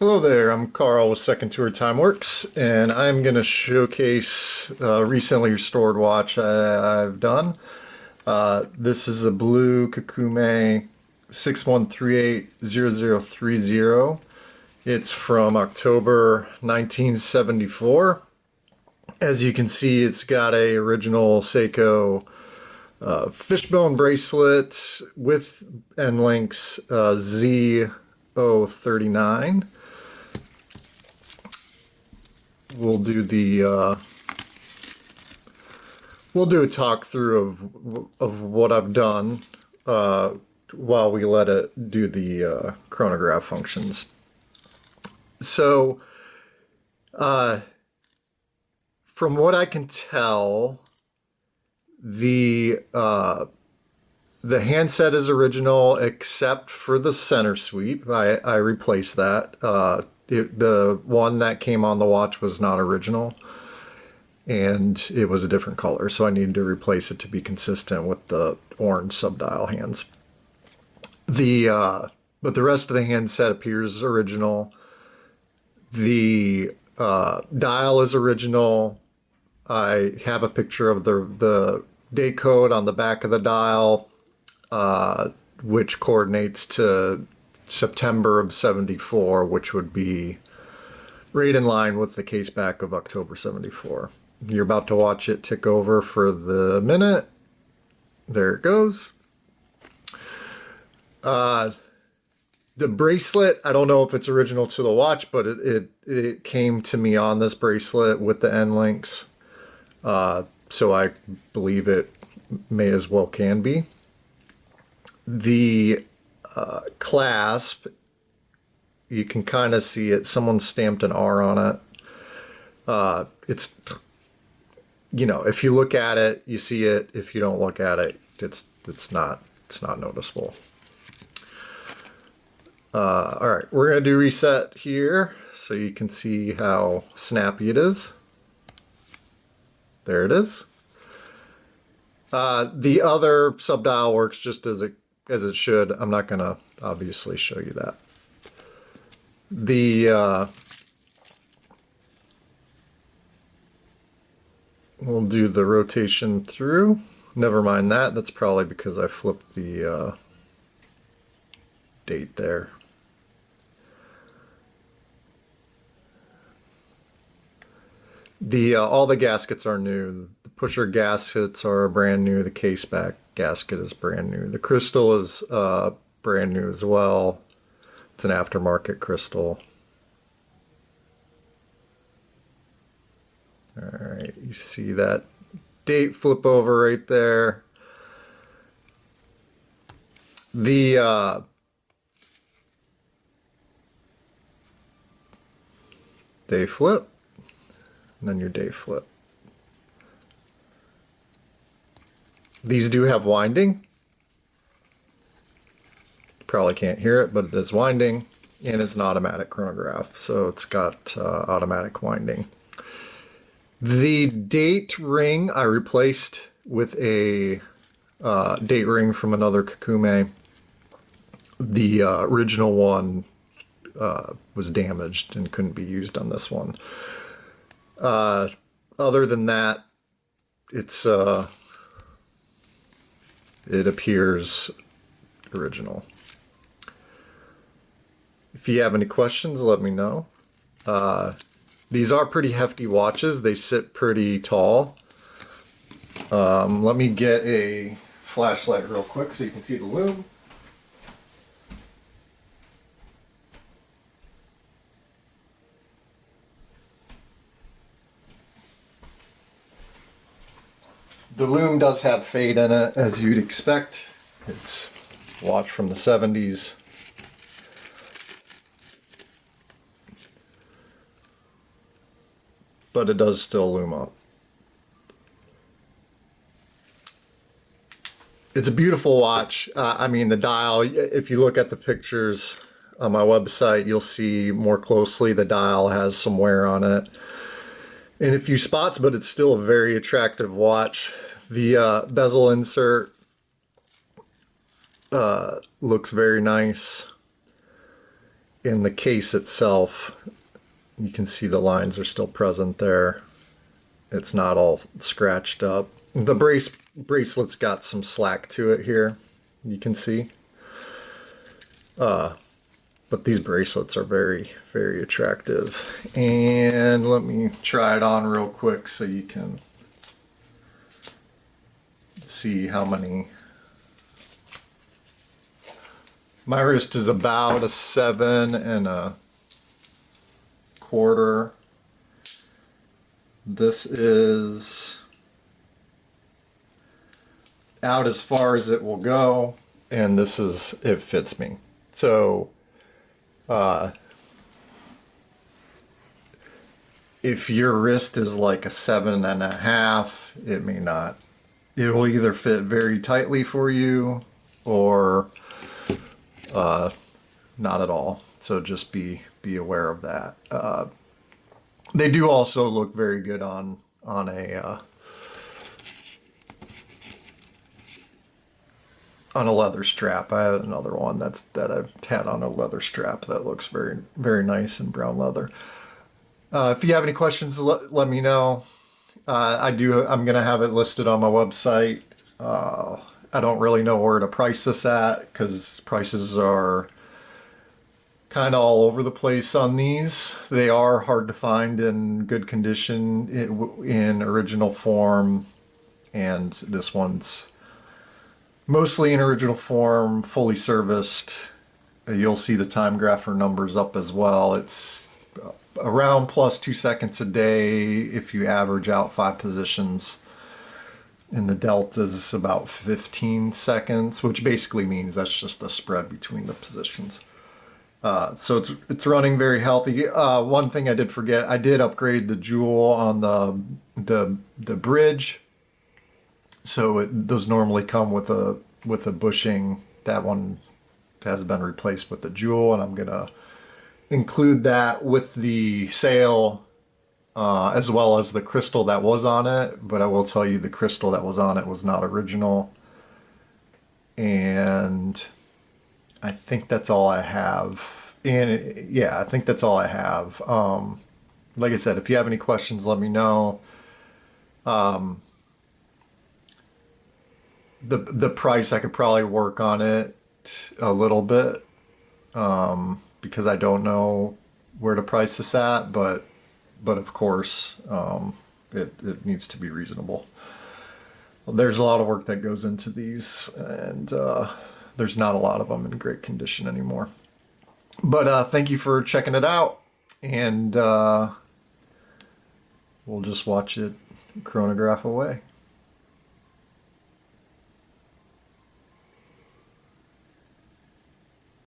Hello there, I'm Carl with Second Tour Timeworks, and I'm going to showcase a recently restored watch I've done. This is a blue Kakume 61380030. It's from October 1974. As you can see, it's got a original Seiko Fishbone bracelet with Endlinks Z039. We'll do a talk through of what I've done while we let it do the chronograph functions. So, from what I can tell, the handset is original except for the center sweep. I replaced that. The one that came on the watch was not original, and it was a different color, so I needed to replace it to be consistent with the orange subdial hands. But the rest of the handset appears original. The dial is original. I have a picture of the day code on the back of the dial, which coordinates to September of 74, which would be right in line with the case back of October 74. You're about to watch it tick over for the minute. There it goes. The bracelet, I don't know if it's original to the watch, but it came to me on this bracelet with the Endlinks. So I believe it may as well can be. The clasp, you can kind of see it. Someone stamped an R on it. It's, you know, if you look at it, you see it. If you don't look at it, it's not noticeable. All right, we're gonna do reset here so you can see how snappy it is. There it is. The other subdial works just as it should. I'm not gonna obviously show you that. We'll do the rotation through. Never mind that. That's probably because I flipped the date there. All the gaskets are new. The pusher gaskets are brand new. The case back gasket is brand new. The crystal is brand new as well. It's an aftermarket crystal. All right, you see that date flip over right there. The day flip, and then your day flip. These do have winding. You probably can't hear it, but it is winding, and it's an automatic chronograph, so it's got automatic winding. The date ring I replaced with a date ring from another Kakume. The original one was damaged and couldn't be used on this one. Other than that, it appears original. If you have any questions, let me know. These are pretty hefty watches. They sit pretty tall. Let me get a flashlight real quick so you can see the loom. The loom does have fade in it, as you'd expect. It's a watch from the 70s. But it does still loom up. It's a beautiful watch. I mean, the dial, if you look at the pictures on my website, you'll see more closely the dial has some wear on it in a few spots, but it's still a very attractive watch. The bezel insert looks very nice. in the case itself, you can see the lines are still present there. It's not all scratched up. The bracelet's got some slack to it here, you can see. But these bracelets are very, very attractive. And let me try it on real quick so you can see how many. My wrist is about a 7 1/4. This is out as far as it will go, and this is, it fits me. So if your wrist is like a 7.5, it may not. It will either fit very tightly for you or not at all. So just be aware of that. They do also look very good on a leather strap. I have another one that I've had on a leather strap that looks very, very nice in brown leather. If you have any questions, let me know. I'm gonna have it listed on my website. I don't really know where to price this at because prices are kind of all over the place on these. They are hard to find in good condition in original form, and this one's mostly in original form, fully serviced. You'll see the time grapher numbers up as well. It's around plus 2 seconds a day if you average out 5 positions. And the delta is about 15 seconds, which basically means that's just the spread between the positions. So it's running very healthy. One thing I did forget, I did upgrade the jewel on the bridge. So those normally come with a bushing. That one has been replaced with the jewel, and I'm gonna include that with the sail as well as the crystal that was on it. But I will tell you, the crystal that was on it was not original, and I think that's all I have. And yeah, I think that's all I have. Like I said, if you have any questions, let me know. The price, I could probably work on it a little bit because I don't know where to price this at, but of course it needs to be reasonable. Well, there's a lot of work that goes into these, and there's not a lot of them in great condition anymore. But thank you for checking it out, and we'll just watch it chronograph away.